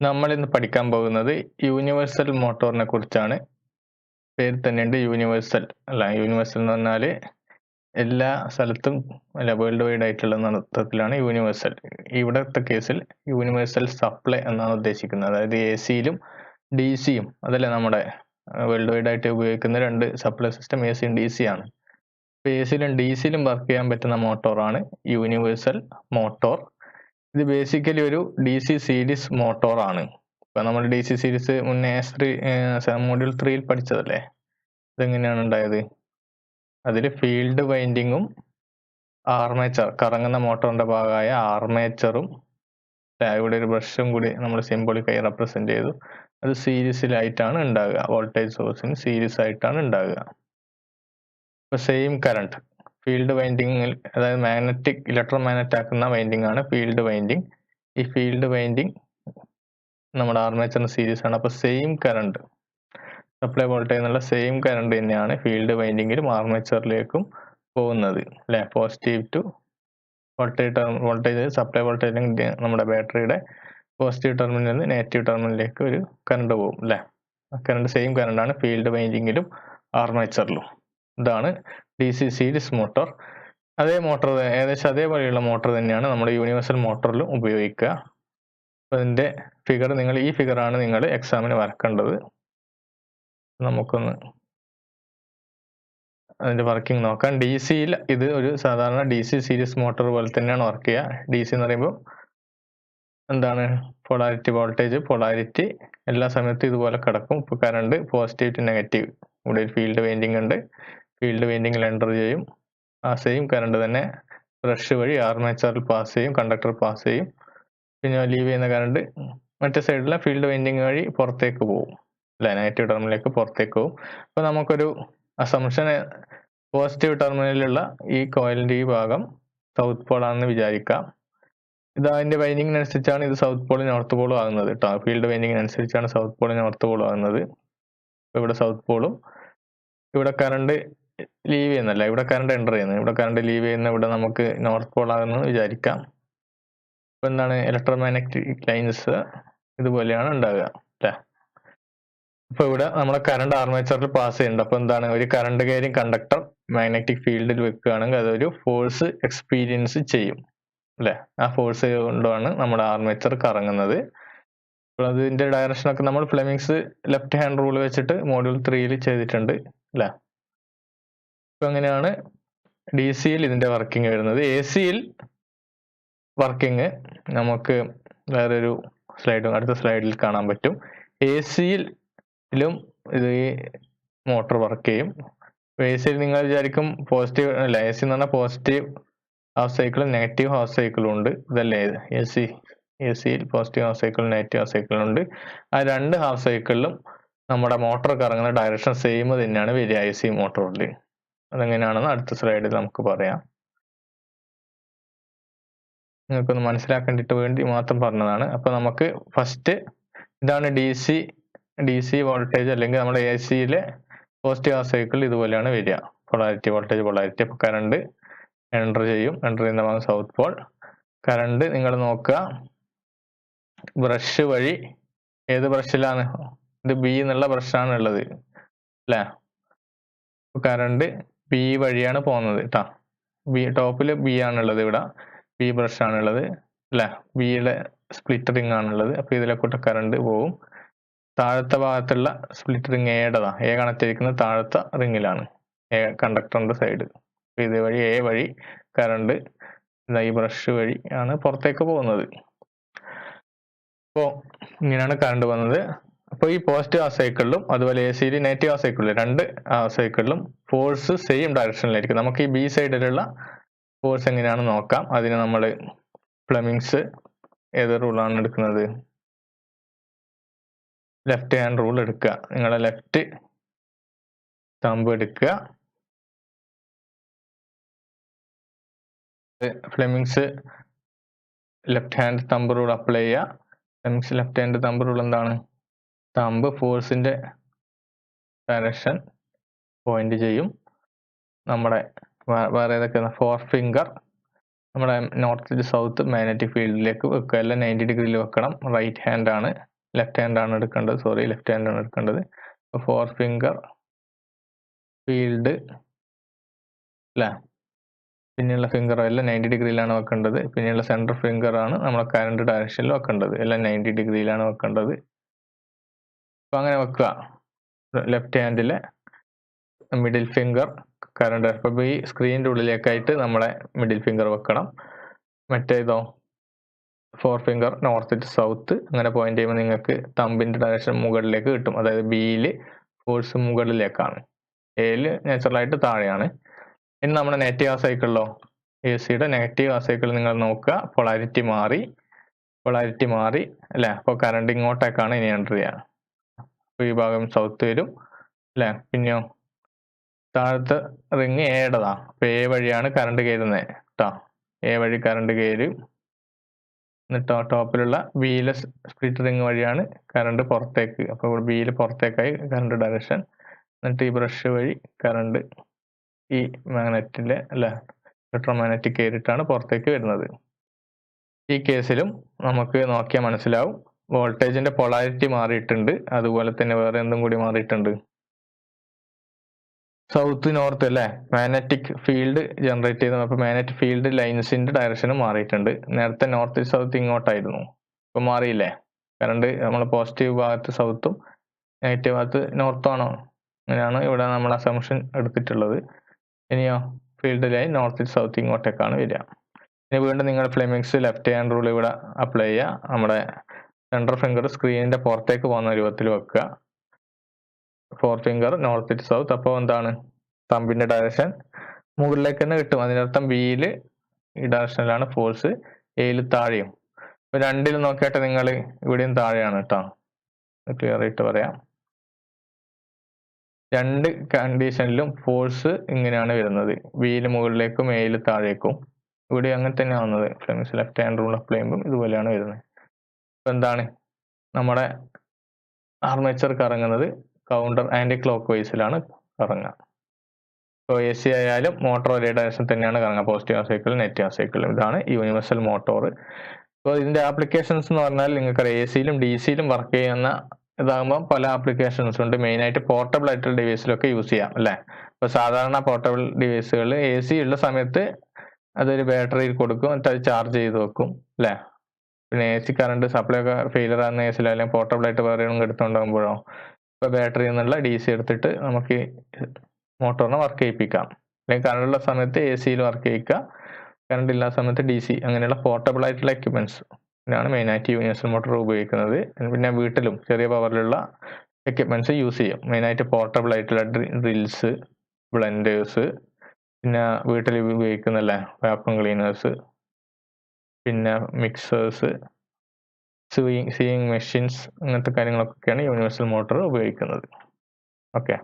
നമ്മൾ ഇന്ന് പഠിക്കാൻ പോകുന്നത് യൂണിവേഴ്സൽ മോട്ടോറിനെ കുറിച്ചാണ്. പേര് തന്നെയുണ്ട് യൂണിവേഴ്സൽ അല്ല. യൂണിവേഴ്സൽ എന്ന് പറഞ്ഞാൽ എല്ലാ സ്ഥലത്തും അല്ല, വേൾഡ് വൈഡ് ആയിട്ടുള്ള അർത്ഥത്തിലാണ് യൂണിവേഴ്സൽ. ഇവിടത്തെ കേസിൽ യൂണിവേഴ്സൽ സപ്ലൈ എന്നാണ് ഉദ്ദേശിക്കുന്നത്. അതായത് AC-യിലും DC-യും അതല്ലേ നമ്മുടെ വേൾഡ് വൈഡ് ആയിട്ട് ഉപയോഗിക്കുന്ന രണ്ട് സപ്ലൈ സിസ്റ്റം AC-യും DC-യാണ്. ഇപ്പോൾ AC-യിലും DC-യിലും വർക്ക് ചെയ്യാൻ പറ്റുന്ന മോട്ടോറാണ് യൂണിവേഴ്സൽ മോട്ടോർ. ഇത് ബേസിക്കലി ഒരു DC സീരീസ് മോട്ടോറാണ്. ഇപ്പം നമ്മൾ DC സീരീസ് മുന്നേ മൊഡ്യൂൾ 3-ൽ പഠിച്ചതല്ലേ. ഇതെങ്ങനെയാണ് ഉണ്ടായത്? അതിൽ ഫീൽഡ് വൈൻഡിങ്ങും ആർമേച്ചർ, കറങ്ങുന്ന മോട്ടോറിന്റെ ഭാഗമായ ആർമേച്ചറും, ഇവിടെ ഒരു ബ്രഷും കൂടി നമ്മൾ സിംബോളിക്കായി റെപ്രസെന്റ് ചെയ്തു. അത് സീരീസിലായിട്ടാണ് ഉണ്ടാകുക. വോൾട്ടേജ് സോഴ്സിന് സീരീസ് ആയിട്ടാണ് ഉണ്ടാകുക. ഇപ്പൊ സെയിം കറണ്ട് ഫീൽഡ് വൈൻഡിങ്ങിൽ, അതായത് മാഗ്നറ്റിക് ഇലക്ട്രോ മാഗ്നറ്റ് ആക്കുന്ന വൈൻഡിങ് ആണ് ഫീൽഡ് വൈൻഡിങ്. ഈ ഫീൽഡ് വൈൻഡിങ് നമ്മുടെ ആർമേച്ചറിന് സീരീസ് ആണ്. അപ്പൊ സെയിം കറണ്ട്, സപ്ലൈ വോൾട്ടേജ് എന്നുള്ള സെയിം കറണ്ട് തന്നെയാണ് ഫീൽഡ് വൈൻഡിങ്ങിലും ആർമേച്ചറിലേക്കും പോകുന്നത് അല്ലെ. Positive to voltage supply voltage നമ്മുടെ ബാറ്ററിയുടെ പോസിറ്റീവ് ടെർമിനലിൽ നിന്ന് നെഗറ്റീവ് ടെർമിനലിലേക്ക് ഒരു കറണ്ട് പോകും അല്ലെ. കറണ്ട് സെയിം കറണ്ടാണ് ഫീൽഡ് വൈൻഡിങ്ങിലും ആർമേച്ചറിലും. ഇതാണ് DC സീരീസ് മോട്ടോർ. അതേ മോട്ടോർ, ഏകദേശം അതേപോലെയുള്ള മോട്ടോർ തന്നെയാണ് നമ്മുടെ യൂണിവേഴ്സൽ മോട്ടോറിലും ഉപയോഗിക്കുക. അതിന്റെ ഫിഗർ, ഈ ഫിഗറാണ് നിങ്ങൾ എക്സാമിന് വരക്കേണ്ടത്. നമുക്കൊന്ന് അതിന്റെ വർക്കിംഗ് നോക്കാം. DC-യിൽ ഇത് ഒരു സാധാരണ DC സീരീസ് മോട്ടോർ പോലെ തന്നെയാണ് വർക്ക് ചെയ്യുക. DC എന്ന് പറയുമ്പോൾ എന്താണ്? പൊളാരിറ്റി, വോൾട്ടേജ് പൊളാരിറ്റി എല്ലാ സമയത്തും ഇതുപോലെ കിടക്കും. ഇപ്പോൾ കറണ്ട് പോസിറ്റീവ് ടു നെഗറ്റീവ്, ഇവിടെ ഒരു ഫീൽഡ് വൈൻഡിങ് ഉണ്ട്. ഫീൽഡ് വൈൻഡിങ്ങിൽ എൻ്റർ ചെയ്യും. ആ സെയിം കറണ്ട് തന്നെ ബ്രഷ് വഴി ആർമേച്ചറിൽ പാസ് ചെയ്യും, കണ്ടക്ടർ പാസ് ചെയ്യും. പിന്നെ ലീവ് ചെയ്യുന്ന കറണ്ട് മറ്റേ സൈഡിലെ ഫീൽഡ് വൈൻഡിങ് വഴി പുറത്തേക്ക് പോകും അല്ലെ, നെഗറ്റീവ് ടെർമിനലിലേക്ക് പുറത്തേക്ക് പോകും. അപ്പോൾ നമുക്കൊരു അസംഷൻ, പോസിറ്റീവ് ടെർമിനലിലുള്ള ഈ കോയിലിന്റെ ഈ ഭാഗം സൗത്ത് പോൾ ആണെന്ന് വിചാരിക്കാം. ഇത് അതിന്റെ വൈൻഡിങ്ങിനനുസരിച്ചാണ് ഇത് സൗത്ത് പോളും നോർത്ത് പോളും ആകുന്നത് കേട്ടോ. ഫീൽഡ് വൈൻഡിങ്ങിനനുസരിച്ചാണ് സൗത്ത് പോളും നോർത്ത് പോളും ആകുന്നത്. ഇവിടെ സൗത്ത് പോളും, ഇവിടെ കറണ്ട് ലീവ് ചെയ്യുന്നല്ല, ഇവിടെ കറണ്ട് എൻ്റർ ചെയ്യുന്നത്, ഇവിടെ കറണ്ട് ലീവ് ചെയ്യുന്ന ഇവിടെ നമുക്ക് നോർത്ത് പോൾ ആകുന്നത് വിചാരിക്കാം. ഇപ്പൊ എന്താണ്? ഇലക്ട്രോ മാഗ്നറ്റിക് ലൈൻസ് ഇതുപോലെയാണ് ഉണ്ടാകുക അല്ലേ. അപ്പൊ ഇവിടെ നമ്മുടെ കറണ്ട് ആർമേച്ചറിൽ പാസ് ചെയ്യുന്നുണ്ട്. അപ്പൊ എന്താണ്? ഒരു കറണ്ട് കാരിങ് കണ്ടക്ടർ മാഗ്നറ്റിക് ഫീൽഡിൽ വെക്കുകയാണെങ്കിൽ അതൊരു ഫോഴ്സ് എക്സ്പീരിയൻസ് ചെയ്യും അല്ലെ. ആ ഫോഴ്സ് കൊണ്ടാണ് നമ്മുടെ ആർമേച്ചർ കറങ്ങുന്നത്. അപ്പോൾ അതിന്റെ ഡയറക്ഷനൊക്കെ നമ്മൾ ഫ്ലെമിങ്സ് ലെഫ്റ്റ് ഹാൻഡ് റൂൾ വെച്ചിട്ട് മൊഡ്യൂൾ 3-ൽ ചെയ്തിട്ടുണ്ട് അല്ലെ. ഇപ്പൊ അങ്ങനെയാണ് DC-യിൽ ഇതിന്റെ വർക്കിംഗ് വരുന്നത്. AC-യിൽ വർക്കിംഗ് നമുക്ക് വേറൊരു സ്ലൈഡും അടുത്ത സ്ലൈഡിൽ കാണാൻ പറ്റും. AC-യിലും ഇത് ഈ മോട്ടോർ വർക്ക് ചെയ്യും. AC-യിൽ നിങ്ങൾ വിചാരിക്കും പോസിറ്റീവ് അല്ല, AC എന്ന് പറഞ്ഞാൽ പോസിറ്റീവ് ഹാഫ് സൈക്കിളും നെഗറ്റീവ് ഹാഫ് സൈക്കിളും ഉണ്ട്. ഇതല്ലേ AC-യിൽ പോസിറ്റീവ് ഹാഫ് സൈക്കിളും നെഗറ്റീവ് ഹാഫ് സൈക്കിളും ഉണ്ട്. ആ രണ്ട് ഹാഫ് സൈക്കിളിലും നമ്മുടെ മോട്ടോർ കറങ്ങുന്ന ഡയറക്ഷൻ സെയിം തന്നെയാണ് വരിക AC മോട്ടോറിൽ. അതെങ്ങനെയാണെന്ന് അടുത്ത സ്ലൈഡിൽ നമുക്ക് പറയാം. നിങ്ങൾക്കൊന്ന് മനസ്സിലാക്കേണ്ടിട്ട് വേണ്ടി മാത്രം പറഞ്ഞതാണ്. അപ്പൊ നമുക്ക് ഫസ്റ്റ് ഇതാണ് DC വോൾട്ടേജ്, അല്ലെങ്കിൽ നമ്മുടെ AC-യിലെ പോസിറ്റീവ് ഹാഫ് സൈക്കിൾ ഇതുപോലെയാണ് വരിക. Polarity, voltage polarity. അപ്പൊ കറണ്ട് എൻ്റർ ചെയ്യും, എൻ്റർ ചെയ്യുന്ന ഭാഗം സൗത്ത് പോൾ. കറണ്ട് നിങ്ങൾ നോക്കുക, ബ്രഷ് വഴി, ഏത് ബ്രഷിലാണ്? ഇത് B എന്നുള്ള ബ്രഷാണ് ഉള്ളത് അല്ലേ. കറണ്ട് B വഴിയാണ് പോകുന്നത് കേട്ടോ. ടോപ്പില് B ആണുള്ളത്, ഇവിടെ B ബ്രഷ് ആണുള്ളത് അല്ലെ. B-യുടെ സ്പ്ലിറ്റ് റിംഗ് ആണുള്ളത്. അപ്പൊ ഇതിലേക്കൂട്ട് കറണ്ട് പോവും. താഴത്തെ ഭാഗത്തുള്ള സ്പ്ലിറ്റ് റിംഗ് A കണക്ട് ചെയ്തിരിക്കുന്നത് താഴത്തെ റിംഗിലാണ്, കണ്ടക്ടറിന്റെ സൈഡ്. ഇത് വഴി A വഴി കറണ്ട് ഈ ബ്രഷ് വഴി ആണ് പുറത്തേക്ക് പോകുന്നത്. അപ്പോ ഇങ്ങനെയാണ് കറണ്ട് പോകുന്നത്. അപ്പൊ ഈ പോസിറ്റീവ് ഹാഫ് സൈക്കിളിലും അതുപോലെ AC-യിൽ നെഗറ്റീവ് ഹാഫ് സൈക്കിളിലും രണ്ട് ഹാഫ് സൈക്കിളിലും ഫോഴ്സ് സെയിം ഡയറക്ഷനിലായിരിക്കും. നമുക്ക് ഈ B സൈഡിലുള്ള ഫോഴ്സ് എങ്ങനെയാണെന്ന് നോക്കാം. അതിന് നമ്മൾ ഫ്ലെമിങ്സ് ഏത് റൂളാണ് എടുക്കുന്നത്? ലെഫ്റ്റ് ഹാൻഡ് റൂൾ എടുക്കുക. നിങ്ങളെ ലെഫ്റ്റ് തമ്പ് എടുക്കുക. Fleming's left hand thumb rule apply ചെയ്യുക. Fleming's left hand thumb rule എന്താണ്? തമ്പ് ഫോഴ്സിന്റെ ഡയറക്ഷൻ പോയിന്റ് ചെയ്യും. നമ്മുടെ വേറെ ഏതൊക്കെയാണ്? ഫോർ ഫിംഗർ നമ്മുടെ നോർത്ത് ടു സൗത്ത് മാഗ്നറ്റിക് ഫീൽഡിലേക്ക് വെക്കുക. എല്ലാം 90 ഡിഗ്രിയിൽ വെക്കണം. റൈറ്റ് ഹാൻഡ് ആണ്. ലെഫ്റ്റ് ഹാൻഡ് ആണ് എടുക്കേണ്ടത്, സോറി ലെഫ്റ്റ് ഹാൻഡ് ആണ് എടുക്കേണ്ടത്. 4 ഫിംഗർ ഫീൽഡ് അല്ലേ, പിന്നെയുള്ള ഫിംഗർ എല്ലാം 90 ഡിഗ്രിയിലാണ് വെക്കേണ്ടത്. പിന്നെയുള്ള സെൻട്രൽ ഫിംഗർ ആണ് നമ്മളെ കറണ്ട് ഡയറക്ഷനിൽ വെക്കേണ്ടത്, എല്ലാം 90 ഡിഗ്രിയിലാണ് വെക്കേണ്ടത്. അപ്പൊ അങ്ങനെ വെക്കുക. ലെഫ്റ്റ് ഹാൻഡിലെ മിഡിൽ ഫിംഗർ കറണ്ട്, അപ്പൊ ഈ സ്ക്രീനിന്റെ ഉള്ളിലേക്കായിട്ട് നമ്മളെ മിഡിൽ ഫിംഗർ വെക്കണം. മറ്റേതോ 4 ഫിംഗർ നോർത്ത് ടു സൗത്ത് അങ്ങനെ പോയിന്റ് ചെയ്യുമ്പോൾ നിങ്ങൾക്ക് തമ്പിന്റെ ഡയറക്ഷൻ മുകളിലേക്ക് കിട്ടും. അതായത് ബിയില് ഫോഴ്സ് മുകളിലേക്കാണ്, എയില് നാച്ചുറലായിട്ട് താഴെയാണ്. ഇനി നമ്മുടെ നെഗറ്റീവ് ഹാഫ് സൈക്കിളിലോ, എ സിയുടെ നെഗറ്റീവ് ഹാഫ് സൈക്കിൾ നിങ്ങൾ നോക്കുക, പൊളാരിറ്റി മാറി അല്ലെ. അപ്പോൾ കറണ്ട് ഇങ്ങോട്ടേക്കാണ് ഇനി എൻ്റർ ചെയ്യുക. അപ്പോൾ ഈ ഭാഗം സൗത്ത് വരും അല്ലെ. പിന്നെയോ താഴത്തെ റിങ് എയുടേതാ, അപ്പൊ എ വഴിയാണ് കറണ്ട് കയറുന്നത് കേട്ടോ. എ വഴി കറണ്ട് കയറും. എന്നിട്ടോ ടോപ്പിലുള്ള ബിയിലെ സ്പ്ലിറ്റ് റിങ് വഴിയാണ് കറണ്ട് പുറത്തേക്ക്, അപ്പൊ ഇവിടെ ബിയിൽ പുറത്തേക്കായി കറണ്ട് ഡയറക്ഷൻ. എന്നിട്ട് ഈ ബ്രഷ് വഴി കറണ്ട് ഈ മാഗ്നറ്റിലെ അല്ലെ ഇലക്ട്രോ മാഗ്നറ്റിക് കയറിയിട്ടാണ് പുറത്തേക്ക് വരുന്നത്. ഈ കേസിലും നമുക്ക് നോക്കിയാൽ മനസ്സിലാവും വോൾട്ടേജിന്റെ പൊളാരിറ്റി മാറിയിട്ടുണ്ട്, അതുപോലെ തന്നെ വേറെ എന്തും കൂടി മാറിയിട്ടുണ്ട്. സൗത്ത് നോർത്ത് അല്ലേ, മാഗ്നറ്റിക് ഫീൽഡ് ജനറേറ്റ് ചെയ്തു. അപ്പൊ മാഗ്നറ്റിക് ഫീൽഡ് ലൈൻസിന്റെ ഡയറക്ഷനും മാറിയിട്ടുണ്ട്. നേരത്തെ നോർത്ത് സൗത്ത് ഇങ്ങോട്ടായിരുന്നു, ഇപ്പൊ മാറിയില്ലേ. കറണ്ട് നമ്മൾ പോസിറ്റീവ് ഭാഗത്ത് സൗത്തും നെഗറ്റീവ് ഭാഗത്ത് നോർത്തും ആണോ, അങ്ങനെയാണ് ഇവിടെ നമ്മൾ അസംഷൻ എടുത്തിട്ടുള്ളത്. ഇനിയോ ഫീൽഡ് ലൈൻ നോർത്ത് സൗത്ത് ഇങ്ങോട്ടേക്കാണ് വരിക. ഇനി വീണ്ടും നിങ്ങൾ ഫ്ലെമിങ്സ് ലെഫ്റ്റ് ഹാൻഡ് റൂൾ ഇവിടെ അപ്ലൈ ചെയ്യുക. നമ്മുടെ സെൻട്രൽ ഫിംഗർ സ്ക്രീനിന്റെ പുറത്തേക്ക് പോകുന്ന രൂപത്തിൽ വെക്കുക. 4 ഫിംഗർ നോർത്ത് ടു സൗത്ത്. അപ്പോൾ എന്താണ്, തമ്പിന്റെ ഡയറക്ഷൻ മുകളിലേക്ക് തന്നെ കിട്ടും. അതിനർത്ഥം ബിയില് ഈ ഡയറക്ഷനിലാണ് ഫോഴ്സ്, എയിൽ താഴെയും. ഇപ്പൊ രണ്ടിലും നോക്കിയാട്ടെ നിങ്ങൾ, ഇവിടെയും താഴെയാണ് കേട്ടോ, ക്ലിയർ ആയിട്ട് പറയാം. രണ്ട് കണ്ടീഷനിലും ഫോഴ്സ് ഇങ്ങനെയാണ് വരുന്നത്, ബിയിൽ മുകളിലേക്കും എയിൽ താഴേക്കും. ഇവിടെ അങ്ങനെ തന്നെയാണ് വന്നത്. Fleming's left hand rule apply ചെയ്യുമ്പോൾ ഇതുപോലെയാണ് വരുന്നത്. ഇപ്പൊ എന്താണ്, നമ്മുടെ ആർമേച്ചർ കറങ്ങുന്നത് കൗണ്ടർ ആന്റി ക്ലോക്ക് വൈസിലാണ് കറങ്ങുക. ഇപ്പോൾ എ സി ആയാലും മോട്ടോർ ഒരേ ഡയറക്ഷൻ തന്നെയാണ് കറങ്ങുക, പോസിറ്റീവ് ഹാഫ് സൈക്കിളും നെഗറ്റീവ് ഹാഫ് സൈക്കിളും. ഇതാണ് യൂണിവേഴ്സൽ മോട്ടോർ. ഇപ്പോൾ ഇതിന്റെ ആപ്ലിക്കേഷൻസ് എന്ന് പറഞ്ഞാൽ നിങ്ങൾക്കറിയാം, എ സിയിലും ഡി സിയിലും വർക്ക് ചെയ്യുന്ന ഇതാകുമ്പോൾ പല ആപ്ലിക്കേഷൻസ് ഉണ്ട്. മെയിൻ ആയിട്ട് പോർട്ടബിൾ ആയിട്ടുള്ള ഡിവൈസിലൊക്കെ യൂസ് ചെയ്യാം അല്ലേ. ഇപ്പൊ സാധാരണ പോർട്ടബിൾ ഡിവൈസുകൾ എ സി ഉള്ള സമയത്ത് അതൊരു ബാറ്ററിയിൽ കൊടുക്കും, എന്നിട്ട് അത് ചാർജ് ചെയ്ത് വെക്കും അല്ലേ. പിന്നെ എ സി കറണ്ട് സപ്ലൈ ഒക്കെ ഫെയിലർ ആകുന്ന എ സിയിൽ അല്ലെങ്കിൽ പോർട്ടബിൾ ആയിട്ട് വേറെ എടുത്തുകൊണ്ടാകുമ്പോഴോ ഇപ്പൊ ബാറ്ററി എന്നുള്ള ഡി സി എടുത്തിട്ട് നമുക്ക് മോട്ടോറിനെ വർക്ക് ചെയ്യിപ്പിക്കാം. അല്ലെങ്കിൽ കറണ്ട് ഉള്ള സമയത്ത് എ സിയിൽ വർക്ക് ചെയ്യിക്കുക, കറണ്ട് ഇല്ലാത്ത സമയത്ത് ഡി സി, അങ്ങനെയുള്ള പോർട്ടബിൾ ആയിട്ടുള്ള എക്യുപ്മെന്റ്സ് ആണ് മെയിനായിട്ട് യൂണിവേഴ്സൽ മോട്ടോർ ഉപയോഗിക്കുന്നത്. പിന്നെ വീട്ടിലും ചെറിയ പവറിലുള്ള എക്യുപ്മെന്റ്സ് യൂസ് ചെയ്യും. മെയിനായിട്ട് പോർട്ടബിൾ ആയിട്ടുള്ള ഡ്രിൽസ്, ബ്ലെൻഡേഴ്സ്, പിന്നെ വീട്ടിൽ ഉപയോഗിക്കുന്നല്ലേ വാക്വം ക്ലീനേഴ്സ്, പിന്നെ മിക്സേഴ്സ്, സീയിങ് മെഷീൻസ്, അങ്ങനത്തെ കാര്യങ്ങളൊക്കെയാണ് യൂണിവേഴ്സൽ മോട്ടോർ ഉപയോഗിക്കുന്നത്. ഓക്കെ.